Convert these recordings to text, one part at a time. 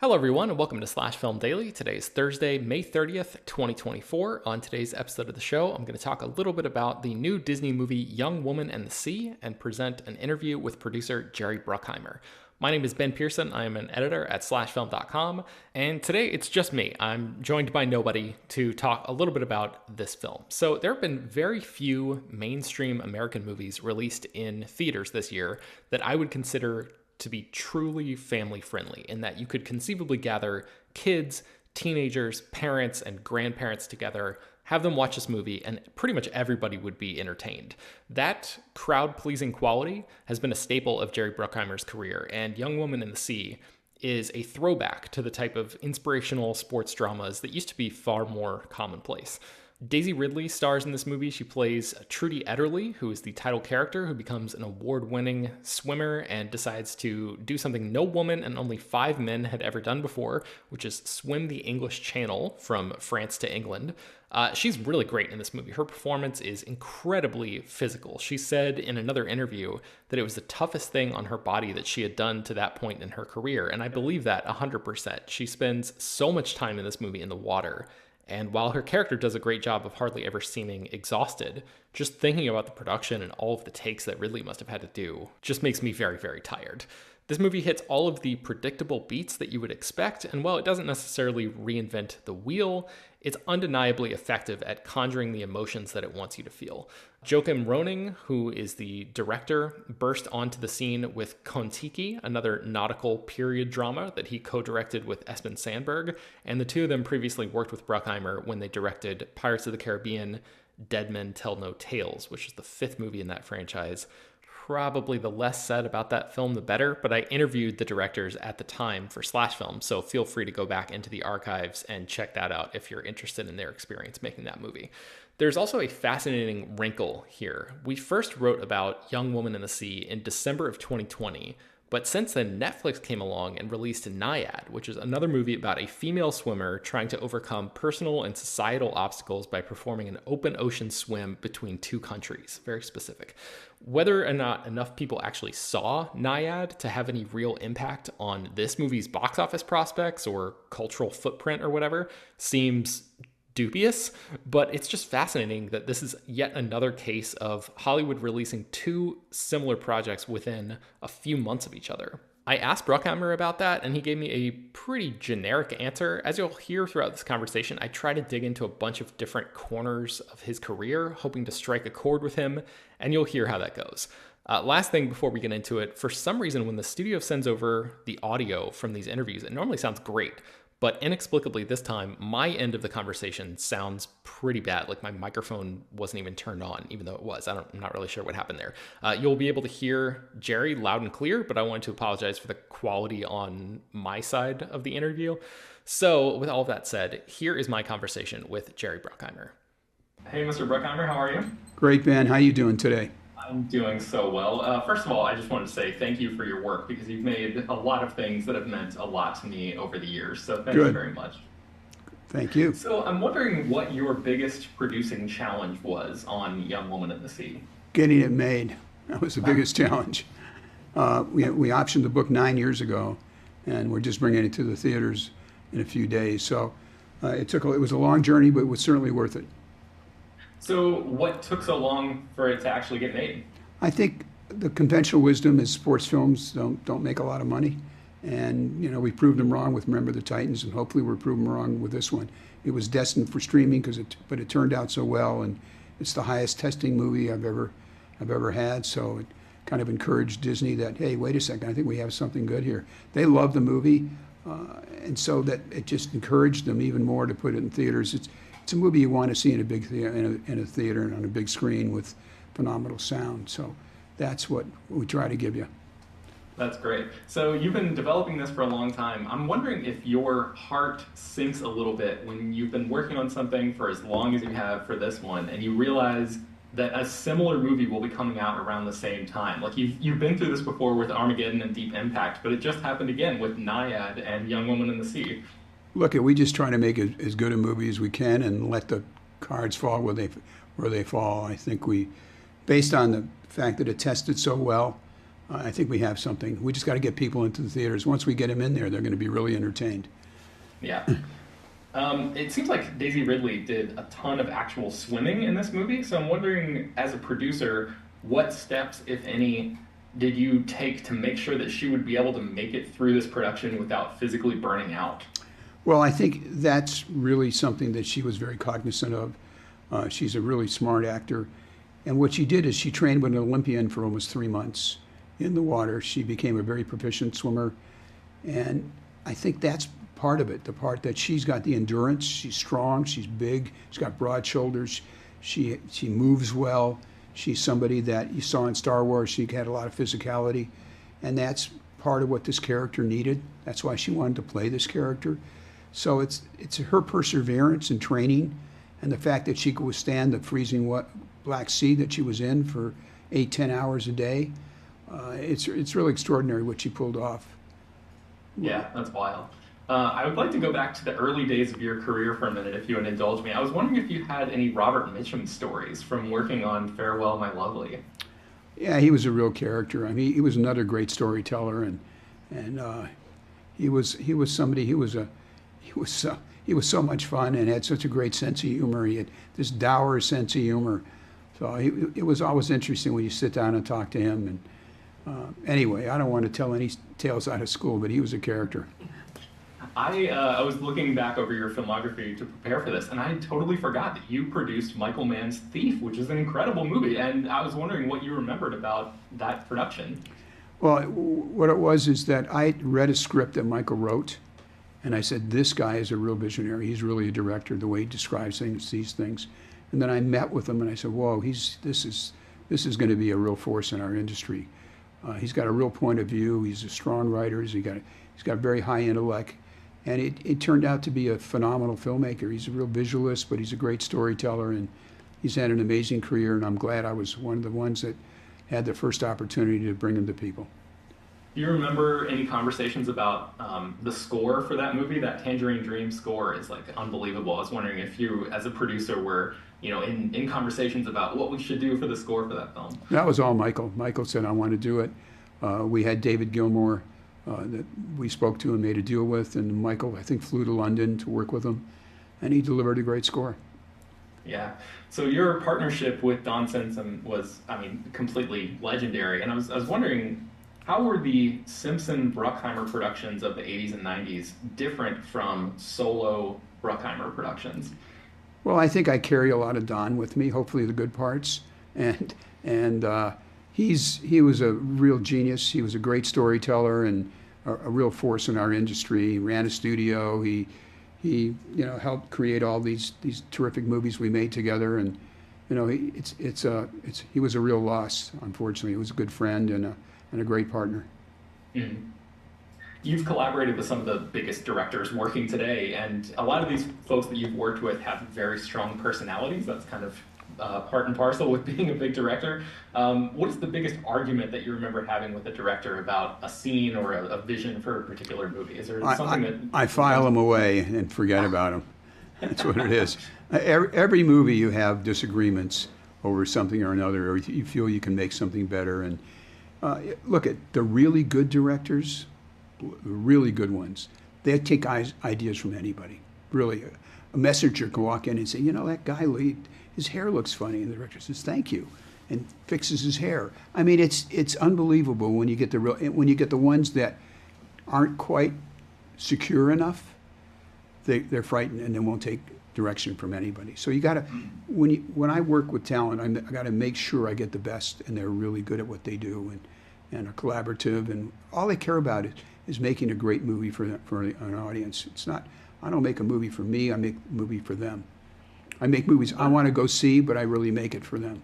Hello everyone and welcome to Slash Film Daily. Today is Thursday, May 30th, 2024. On today's episode of the show, I'm going to talk a little bit about the new Disney movie Young Woman and the Sea and present an interview with producer Jerry Bruckheimer. My name is Ben Pearson. I am an editor at slashfilm.com, and today it's just me. I'm joined by nobody to talk a little bit about this film. So there have been very few mainstream American movies released in theaters this year that I would consider to be truly family friendly, in that you could conceivably gather kids, teenagers, parents, and grandparents together, have them watch this movie, and pretty much everybody would be entertained. That crowd-pleasing quality has been a staple of Jerry Bruckheimer's career, and Young Woman in the Sea is a throwback to the type of inspirational sports dramas that used to be far more commonplace. Daisy Ridley stars in this movie. She plays Trudy Ederle, who is the title character, who becomes an award-winning swimmer and decides to do something no woman and only 5 men had ever done before, which is swim the English Channel from France to England. She's really great in this movie. Her performance is incredibly physical. She said in another interview that it was the toughest thing on her body that she had done to that point in her career, and I believe that 100%. She spends so much time in this movie in the water. And while her character does a great job of hardly ever seeming exhausted, just thinking about the production and all of the takes that Ridley must have had to do just makes me very, very tired. This movie hits all of the predictable beats that you would expect, and while it doesn't necessarily reinvent the wheel, it's undeniably effective at conjuring the emotions that it wants you to feel. Joachim Roning, who is the director, burst onto the scene with Kon-Tiki, another nautical period drama that he co-directed with Espen Sandberg, and the two of them previously worked with Bruckheimer when they directed Pirates of the Caribbean, Dead Men Tell No Tales, which is the 5th movie in that franchise. Probably the less said about that film, the better, but I interviewed the directors at the time for Slash Film, so feel free to go back into the archives and check that out if you're interested in their experience making that movie. There's also a fascinating wrinkle here. We first wrote about Young Woman in the Sea in December of 2020, but since then, Netflix came along and released Nyad, which is another movie about a female swimmer trying to overcome personal and societal obstacles by performing an open ocean swim between 2 countries. Very specific. Whether or not enough people actually saw Nyad to have any real impact on this movie's box office prospects or cultural footprint or whatever seems dubious, but it's just fascinating that this is yet another case of Hollywood releasing 2 similar projects within a few months of each other. I asked Bruckheimer about that, and he gave me a pretty generic answer. As you'll hear throughout this conversation, I try to dig into a bunch of different corners of his career, hoping to strike a chord with him, and you'll hear how that goes. Last thing before we get into it, for some reason, when the studio sends over the audio from these interviews, it normally sounds great. But inexplicably this time, my end of the conversation sounds pretty bad. Like my microphone wasn't even turned on, even though it was. I'm not really sure what happened there. You'll be able to hear Jerry loud and clear, but I wanted to apologize for the quality on my side of the interview. So with all of that said, here is my conversation with Jerry Bruckheimer. Hey, Mr. Bruckheimer, how are you? Great, Ben. How you doing today? I'm doing so well. First of all, I just wanted to say thank you for your work, because you've made a lot of things that have meant a lot to me over the years. So thank you very much. Thank you. So I'm wondering what your biggest producing challenge was on Young Woman in the Sea. Getting it made. That was the biggest challenge. We optioned the book 9 years ago, and we're just bringing it to the theaters in a few days. So it was a long journey, but it was certainly worth it. So what took so long for it to actually get made? I think the conventional wisdom is sports films don't make a lot of money. And, we proved them wrong with Remember the Titans, and hopefully we're proving them wrong with this one. It was destined for streaming, but it turned out so well, and it's the highest testing movie I've ever had. So it kind of encouraged Disney that, hey, wait a second, I think we have something good here. They love the movie, and so that it just encouraged them even more to put it in theaters. It's a movie you want to see in a big in a theater and on a big screen with phenomenal sound. So that's what we try to give you. That's great. So you've been developing this for a long time. I'm wondering if your heart sinks a little bit when you've been working on something for as long as you have for this one, and you realize that a similar movie will be coming out around the same time. Like you've been through this before with Armageddon and Deep Impact, but it just happened again with Nyad and Young Woman in the Sea. Look, we just try to make as good a movie as we can and let the cards fall where they fall. I think based on the fact that it tested so well, I think we have something. We just got to get people into the theaters. Once we get them in there, they're going to be really entertained. Yeah. It seems like Daisy Ridley did a ton of actual swimming in this movie, so I'm wondering, as a producer, what steps, if any, did you take to make sure that she would be able to make it through this production without physically burning out? Well, I think that's really something that she was very cognizant of. She's a really smart actor. And what she did is she trained with an Olympian for almost 3 months in the water. She became a very proficient swimmer. And I think that's part of it, the part that she's got the endurance, she's strong, she's big, she's got broad shoulders, she moves well. She's somebody that you saw in Star Wars. She had a lot of physicality. And that's part of what this character needed. That's why she wanted to play this character. So it's her perseverance and training and the fact that she could withstand the freezing Black Sea that she was in for 8-10 hours a day. It's really extraordinary what she pulled off. Yeah, that's wild. I would like to go back to the early days of your career for a minute, if you would indulge me. I was wondering if you had any Robert Mitchum stories from working on Farewell, My Lovely. Yeah, he was a real character. I mean, he was another great storyteller, and he was somebody. He was so much fun and had such a great sense of humor. He had this dour sense of humor. So it was always interesting when you sit down and talk to him. And anyway, I don't want to tell any tales out of school, but he was a character. I was looking back over your filmography to prepare for this, and I totally forgot that you produced Michael Mann's Thief, which is an incredible movie, and I was wondering what you remembered about that production. Well, what it was is that I read a script that Michael wrote, and I said, this guy is a real visionary. He's really a director, the way he describes things, these things. And then I met with him, and I said, whoa, this is going to be a real force in our industry. He's got a real point of view. He's a strong writer. He's got very high intellect. And it turned out to be a phenomenal filmmaker. He's a real visualist, but he's a great storyteller, and he's had an amazing career, and I'm glad I was one of the ones that had the first opportunity to bring him to people. Do you remember any conversations about the score for that movie? That Tangerine Dream score is like unbelievable. I was wondering if you, as a producer, were in conversations about what we should do for the score for that film. That was all Michael. Michael said, I want to do it. We had David Gilmour that we spoke to and made a deal with, and Michael, I think, flew to London to work with him, and he delivered a great score. Yeah. So your partnership with Don Simpson was, completely legendary, and I was wondering, how were the Simpson-Bruckheimer productions of the 80s and 90s different from solo Bruckheimer productions? Well, I think I carry a lot of Don with me, hopefully the good parts, and he was a real genius. He was a great storyteller and a real force in our industry. He ran a studio. He helped create all these terrific movies we made together, and he was a real loss. Unfortunately, he was a good friend and a great partner. Mm. You've collaborated with some of the biggest directors working today, and a lot of these folks that you've worked with have very strong personalities. That's kind of part and parcel with being a big director. What is the biggest argument that you remember having with a director about a scene or a vision for a particular movie? Is there something that... I file them away and forget about them. That's what it is. Every movie you have disagreements over something or another, or you feel you can make something better. And look at the really good directors, the really good ones. They take ideas from anybody. Really, a messenger can walk in and say, that guy, his hair looks funny, and the director says, thank you, and fixes his hair. I mean, it's unbelievable when you get the ones that aren't quite secure enough. They're frightened and they won't take direction from anybody. So you got to, when I work with talent, I got to make sure I get the best, and they're really good at what they do and are collaborative, and all they care about is making a great movie for an audience. It's not, I don't make a movie for me, I make a movie for them. I make movies I want to go see, but I really make it for them.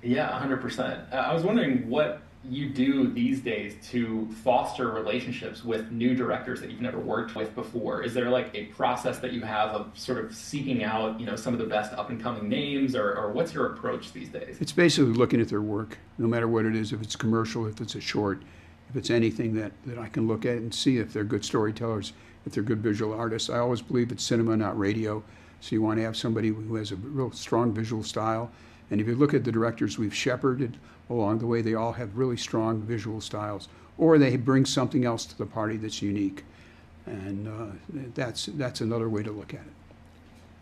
Yeah, 100%. I was wondering what you do these days to foster relationships with new directors that you've never worked with before. Is there like a process that you have of sort of seeking out, some of the best up-and-coming names, or what's your approach these days? It's basically looking at their work, no matter what it is, if it's commercial, if it's a short, if it's anything that I can look at and see if they're good storytellers, if they're good visual artists. I always believe it's cinema, not radio. So you want to have somebody who has a real strong visual style And if you look at the directors we've shepherded along the way, they all have really strong visual styles, or they bring something else to the party that's unique. And that's another way to look at it.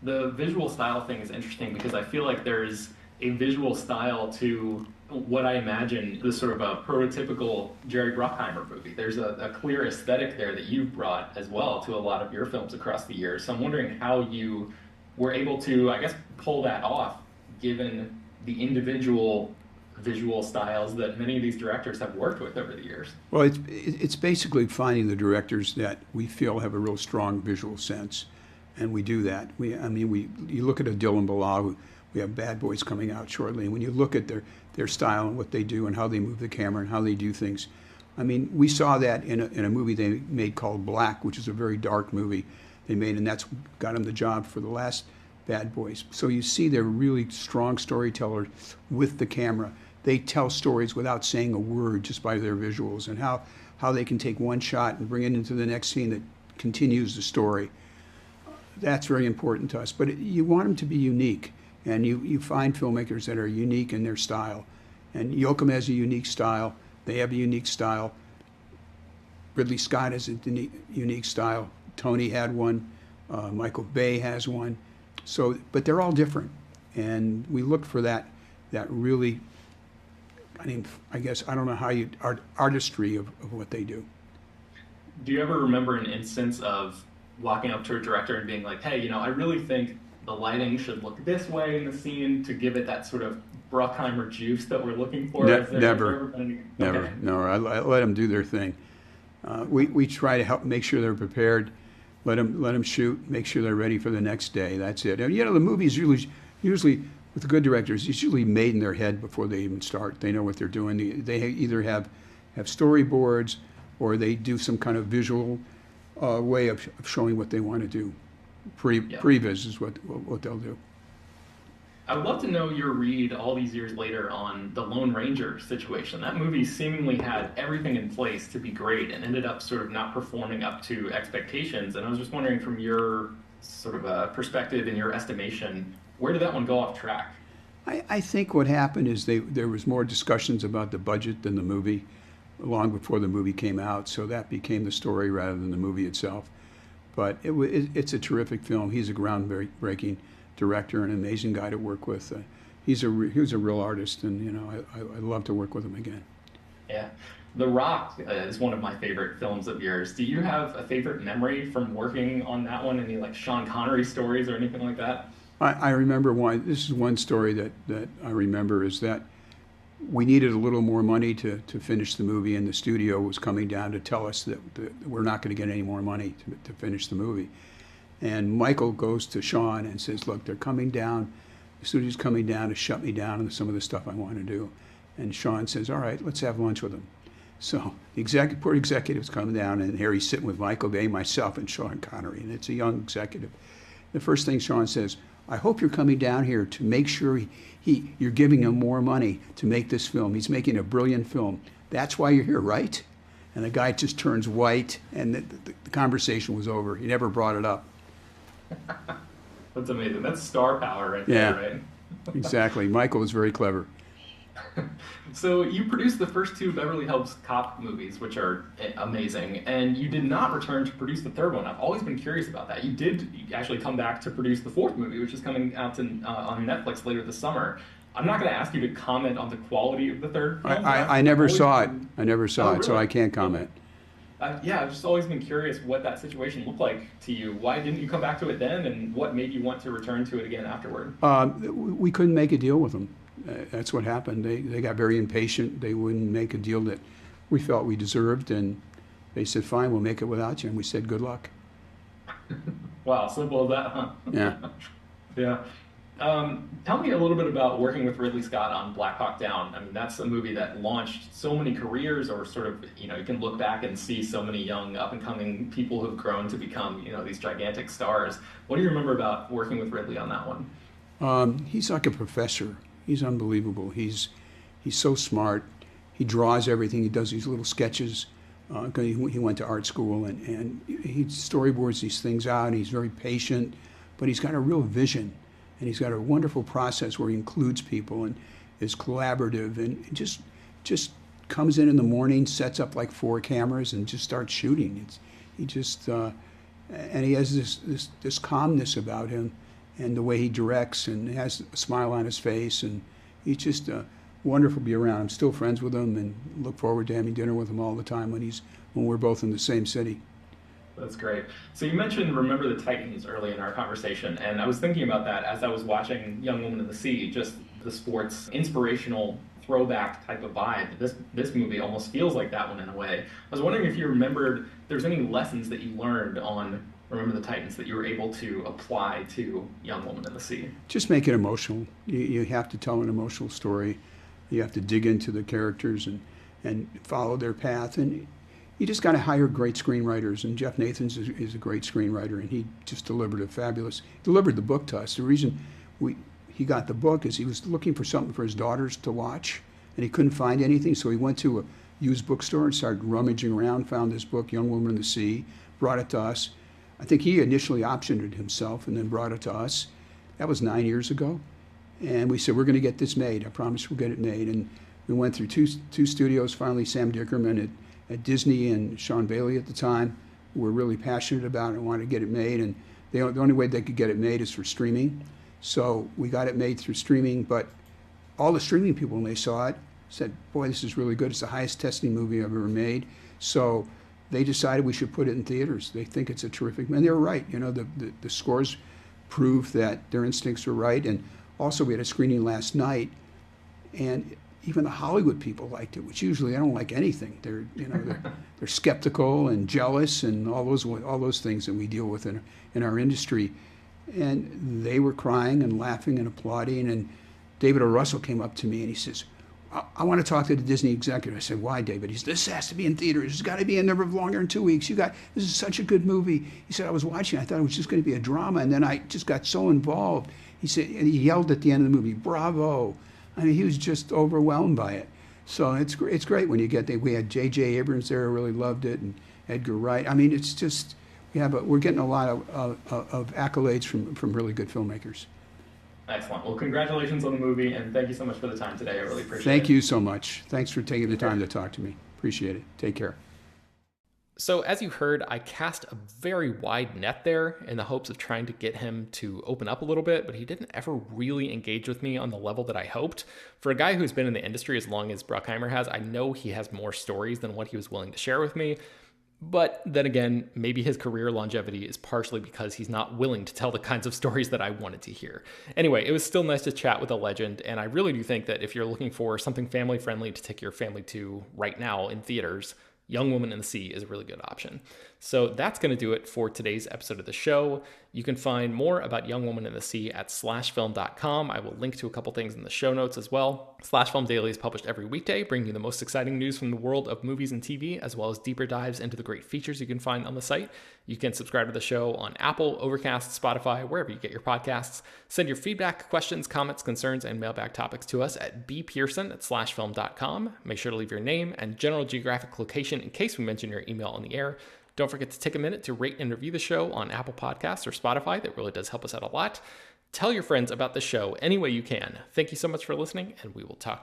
The visual style thing is interesting because I feel like there's a visual style to what I imagine the sort of a prototypical Jerry Bruckheimer movie. There's a clear aesthetic there that you've brought as well to a lot of your films across the years. So I'm wondering how you were able to, I guess, pull that off given the individual visual styles that many of these directors have worked with over the years. Well, it's basically finding the directors that we feel have a real strong visual sense, and we do that. You look at a Dylan Bilal, we have Bad Boys coming out shortly, and when you look at their style and what they do and how they move the camera and how they do things, I mean, we saw that in a movie they made called Black, which is a very dark movie they made, and that's got them the job for the last Bad Boys. So you see they're really strong storytellers with the camera. They tell stories without saying a word, just by their visuals, and how they can take one shot and bring it into the next scene that continues the story. That's very important to us. But you want them to be unique, and you find filmmakers that are unique in their style. And Yoakum has a unique style. They have a unique style. Ridley Scott has a unique style. Tony had one. Michael Bay has one. So, but they're all different, and we look for that really. I mean, I guess I don't know how artistry of what they do. Do you ever remember an instance of walking up to a director and being like, "Hey, I really think the lighting should look this way in the scene to give it that sort of Bruckheimer juice that we're looking for"? Never. Okay. No, I let them do their thing. We try to help make sure they're prepared. Let them shoot. Make sure they're ready for the next day. That's it. And, the movie's usually with the good directors, it's usually made in their head before they even start. They know what they're doing. They either have storyboards or they do some kind of visual way of showing what they want to do. Previs is what they'll do. I would love to know your read all these years later on the Lone Ranger situation. That movie seemingly had everything in place to be great and ended up sort of not performing up to expectations. And I was just wondering, from your sort of perspective and your estimation, where did that one go off track? I think what happened is there was more discussions about the budget than the movie long before the movie came out, so that became the story rather than the movie itself. But it's a terrific film. He's a groundbreaking director, an amazing guy to work with. He was a real artist, and I'd love to work with him again. Yeah. The Rock is one of my favorite films of yours. Do you have a favorite memory from working on that one? Any like Sean Connery stories or anything like that? I remember this is one story that I remember, is that we needed a little more money to finish the movie, and the studio was coming down to tell us that we're not going to get any more money to finish the movie. And Michael goes to Sean and says, "Look, they're coming down. The studio's coming down to shut me down on some of the stuff I want to do." And Sean says, "All right, let's have lunch with them." So the poor executives come down, and here he's sitting with Michael Bay, myself, and Sean Connery, and it's a young executive. The first thing Sean says, "I hope you're coming down here to make sure you're giving him more money to make this film. He's making a brilliant film. That's why you're here, right?" And the guy just turns white, and the conversation was over. He never brought it up. That's amazing. That's star power right there, right? Exactly. Michael was very clever. So you produced the first two Beverly Hills Cop movies, which are amazing, and you did not return to produce the third one. I've always been curious about that. You did actually come back to produce the fourth movie, which is coming out on Netflix later this summer. I'm not going to ask you to comment on the quality of the third film. I never saw it. I never saw it, really? so I can't comment. I've just always been curious what that situation looked like to you. Why didn't you come back to it then, and what made you want to return to it again afterward? We couldn't make a deal with them. That's what happened. They got very impatient. They wouldn't make a deal that we felt we deserved, and they said, "Fine, we'll make it without you." And we said, "Good luck." Wow, simple as that, huh? Yeah. Yeah. Tell me a little bit about working with Ridley Scott on Black Hawk Down. I mean, that's a movie that launched so many careers, or sort of, you can look back and see so many young up-and-coming people who've grown to become, these gigantic stars. What do you remember about working with Ridley on that one? He's like a professor. He's unbelievable. He's so smart. He draws everything. He does these little sketches. He went to art school, and he storyboards these things out. And he's very patient, but he's got a real vision. and he's got a wonderful process where he includes people and is collaborative and just comes in the morning, sets up like 4 cameras, and just starts shooting. He just and he has this calmness about him, and the way he directs, and has a smile on his face, and he's just wonderful to be around. I'm still friends with him, and look forward to having dinner with him all the time when we're both in the same city. That's great. So you mentioned Remember the Titans early in our conversation, and I was thinking about that as I was watching Young Woman in the Sea, just the sports inspirational throwback type of vibe. This movie almost feels like that one in a way. I was wondering if you remembered there's any lessons that you learned on Remember the Titans that you were able to apply to Young Woman in the Sea. Just make it emotional. You have to tell an emotional story. You have to dig into the characters and follow their path. And you just got to hire great screenwriters. And Jeff Nathans is a great screenwriter, and he just delivered delivered the book to us. The reason he got the book is he was looking for something for his daughters to watch, and he couldn't find anything. So he went to a used bookstore and started rummaging around, found this book, Young Woman in the Sea, brought it to us. I think he initially optioned it himself and then brought it to us. That was 9 years ago. And we said, we're going to get this made. I promise we'll get it made. And we went through two studios. Finally, Sam Dickerman at Disney and Sean Bailey at the time were really passionate about it and wanted to get it made. And the only way they could get it made is for streaming. So we got it made through streaming. But all the streaming people, when they saw it, said, boy, this is really good. It's the highest testing movie I've ever made. So they decided we should put it in theaters. They think it's a terrific, and they were right. You know, the scores prove that their instincts were right. And also, we had a screening last night, and even the Hollywood people liked it, which usually I don't like anything. They're skeptical and jealous and all those things that we deal with in our industry. And they were crying and laughing and applauding. And David O. Russell came up to me and he says, I want to talk to the Disney executive. I said, why, David? He said, this has to be in theaters. It's got to be in there longer than 2 weeks. This is such a good movie. He said, I was watching. I thought it was just going to be a drama. And then I just got so involved. He said, and he yelled at the end of the movie, bravo. I mean, he was just overwhelmed by it. So it's great when you get there. We had J.J. Abrams there who really loved it, and Edgar Wright. I mean, it's just, we're getting a lot of accolades from really good filmmakers. Excellent. Well, congratulations on the movie, and thank you so much for the time today. I really appreciate it. Thank you so much. Thanks for taking the time to talk to me. Appreciate it. Take care. So as you heard, I cast a very wide net there in the hopes of trying to get him to open up a little bit, but he didn't ever really engage with me on the level that I hoped. For a guy who's been in the industry as long as Bruckheimer has, I know he has more stories than what he was willing to share with me. But then again, maybe his career longevity is partially because he's not willing to tell the kinds of stories that I wanted to hear. Anyway, it was still nice to chat with a legend, and I really do think that if you're looking for something family-friendly to take your family to right now in theaters, Young Woman in the Sea is a really good option. So that's going to do it for today's episode of the show. You can find more about Young Woman in the Sea at slashfilm.com. I will link to a couple things in the show notes as well. Slash Film Daily is published every weekday, bringing you the most exciting news from the world of movies and TV, as well as deeper dives into the great features you can find on the site. You can subscribe to the show on Apple, Overcast, Spotify, wherever you get your podcasts. Send your feedback, questions, comments, concerns, and mailbag topics to us at bpearson@slashfilm.com. Make sure to leave your name and general geographic location in case we mention your email on the air. Don't forget to take a minute to rate and review the show on Apple Podcasts or Spotify. That really does help us out a lot. Tell your friends about the show any way you can. Thank you so much for listening, and we will talk